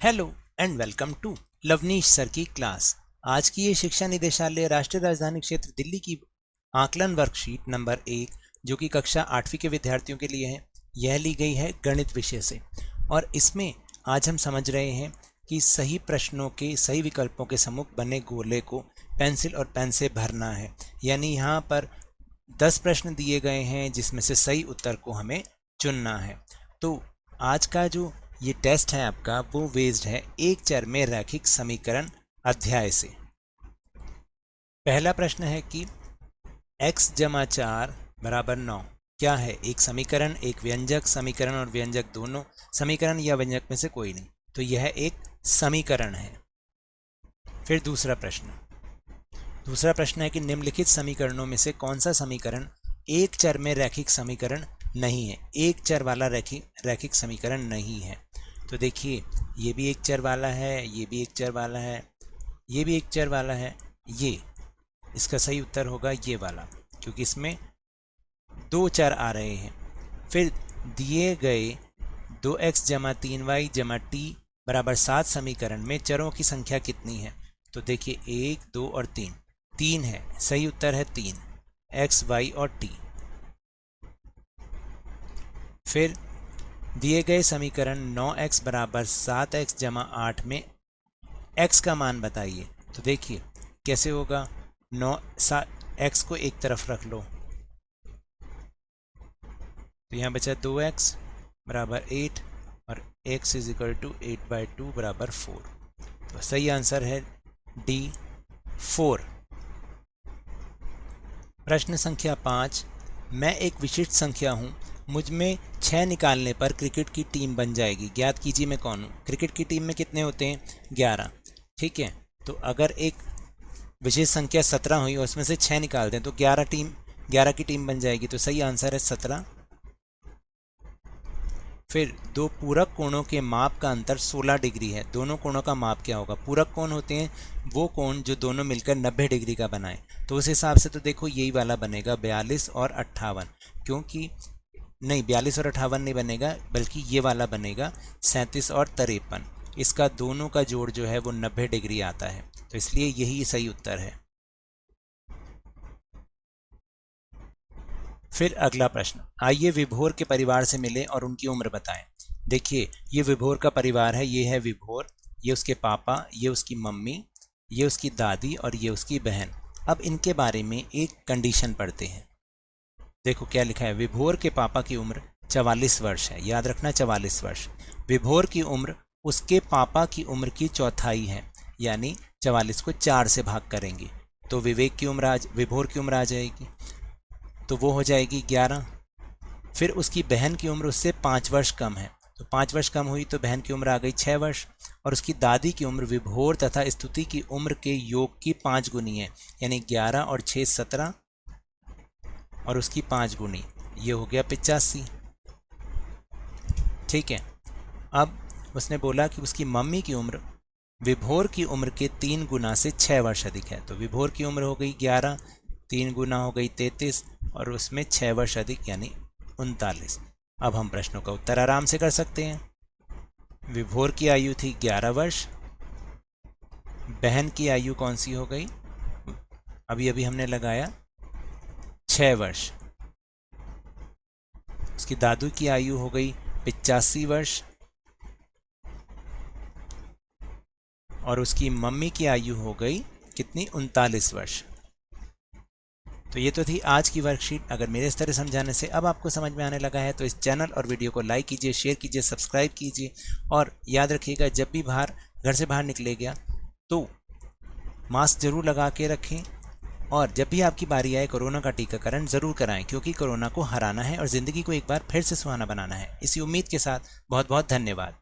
Hello and welcome to Lovneesh sir की क्लास। आज की ये शिक्षा निदेशालय राष्ट्रीय राजधानी क्षेत्र दिल्ली की आकलन वर्कशीट नंबर 1 जो कि कक्षा 8वीं के विद्यार्थियों के लिए है, यह ली गई है गणित विषय से। और इसमें आज हम समझ रहे हैं कि सही प्रश्नों के सही विकल्पों के सम्मुख बने गोले को पेंसिल और पेन से भरना है। यानी यहाँ पर 10 प्रश्न दिए गए हैं जिसमें से सही उत्तर को हमें चुनना है। तो आज का जो ये टेस्ट है आपका वो बेस्ड है एक चर में रैखिक समीकरण अध्याय से। पहला प्रश्न है कि x जमा 4 बराबर 9 क्या है? एक समीकरण, एक व्यंजक, समीकरण और व्यंजक दोनों, समीकरण या व्यंजक में से कोई नहीं, तो यह एक समीकरण है। फिर दूसरा प्रश्न है कि निम्नलिखित समीकरणों में से कौन सा समीकरण एक चर में रैखिक समीकरण नहीं है? एक चर वाला रैखिक समीकरण नहीं है। तो देखिए, ये भी एक चर वाला है, ये भी एक चर वाला है, ये भी एक चर वाला है। ये इसका सही उत्तर होगा ये वाला, क्योंकि इसमें दो चर आ रहे हैं। फिर दिए गए 2x जमा 3y जमा t बराबर 7 समीकरण में चरों की संख्या कितनी है? तो देखिए 1, 2 और 3 है। सही उत्तर है 3, x, y और t। फिर दिए गए समीकरण 9x बराबर 7x जमा 8 में x का मान बताइए। तो देखिए कैसे होगा, 7x को एक तरफ रख लो, तो यहाँ बचा 2x बराबर 8 और x इज इक्वल टू 8/2 बराबर 4। तो सही आंसर है D 4। प्रश्न संख्या 5, मैं एक विशिष्ट संख्या हूँ, मुझ में 6 निकालने पर क्रिकेट की टीम बन जाएगी, ज्ञात कीजिए मैं कौन हूँ। क्रिकेट की टीम में कितने होते हैं? 11। ठीक है, तो अगर एक विशेष संख्या 17 हुई और उसमें से 6 निकाल दें तो 11 की टीम बन जाएगी। तो सही आंसर है 17। फिर दो पूरक कोणों के माप का अंतर 16 डिग्री है, दोनों कोणों का माप क्या होगा? पूरक कोण होते हैं वो कोण जो दोनों मिलकर 90 डिग्री का बनाए। तो उस हिसाब से तो देखो यही वाला बनेगा 42 और 58, क्योंकि नहीं 42 और 58 नहीं बनेगा, बल्कि ये वाला बनेगा 37 और 53। इसका दोनों का जोड़ जो है वो 90 डिग्री आता है, तो इसलिए यही सही उत्तर है। फिर अगला प्रश्न, आइए विभोर के परिवार से मिले और उनकी उम्र बताएं। देखिए ये विभोर का परिवार है, ये है विभोर, ये उसके पापा, ये उसकी मम्मी, ये उसकी दादी और ये उसकी बहन। अब इनके बारे में एक कंडीशन पढ़ते हैं। देखो क्या लिखा है, विभोर के पापा की उम्र 44 वर्ष है, याद रखना 44 वर्ष। विभोर की उम्र उसके पापा की उम्र की चौथाई है, यानी 44 को 4 से भाग करेंगे तो विभोर की उम्र आ जाएगी, तो वो हो जाएगी 11। फिर उसकी बहन की उम्र उससे 5 वर्ष कम है, तो 5 वर्ष कम हुई तो बहन की उम्र आ गई 6 वर्ष। और उसकी दादी की उम्र विभोर तथा स्तुति की उम्र के योग की 5 गुनी है, यानी 11 और 6 17 और उसकी 5 गुनी, ये हो गया 85। ठीक है, अब उसने बोला कि उसकी मम्मी की उम्र विभोर की उम्र के 3 गुना से 6 वर्ष अधिक है, तो विभोर की उम्र हो गई 11, 3 गुना हो गई 33 और उसमें 6 वर्ष अधिक यानी 39। अब हम प्रश्नों का उत्तर आराम से कर सकते हैं। विभोर की आयु थी 11 वर्ष, बहन की आयु कौन सी हो गई? अभी अभी हमने लगाया 6 वर्ष। उसकी दादू की आयु हो गई 85 वर्ष और उसकी मम्मी की आयु हो गई कितनी? 39 वर्ष। तो ये तो थी आज की वर्कशीट। अगर मेरे इस तरह समझाने से अब आपको समझ में आने लगा है तो इस चैनल और वीडियो को लाइक कीजिए, शेयर कीजिए, सब्सक्राइब कीजिए और याद रखिएगा जब भी घर से बाहर निकलेगा तो मास्क जरूर लगा के रखें और जब भी आपकी बारी आए कोरोना का टीकाकरण ज़रूर कराएं, क्योंकि कोरोना को हराना है और ज़िंदगी को एक बार फिर से सुहाना बनाना है। इसी उम्मीद के साथ बहुत बहुत धन्यवाद।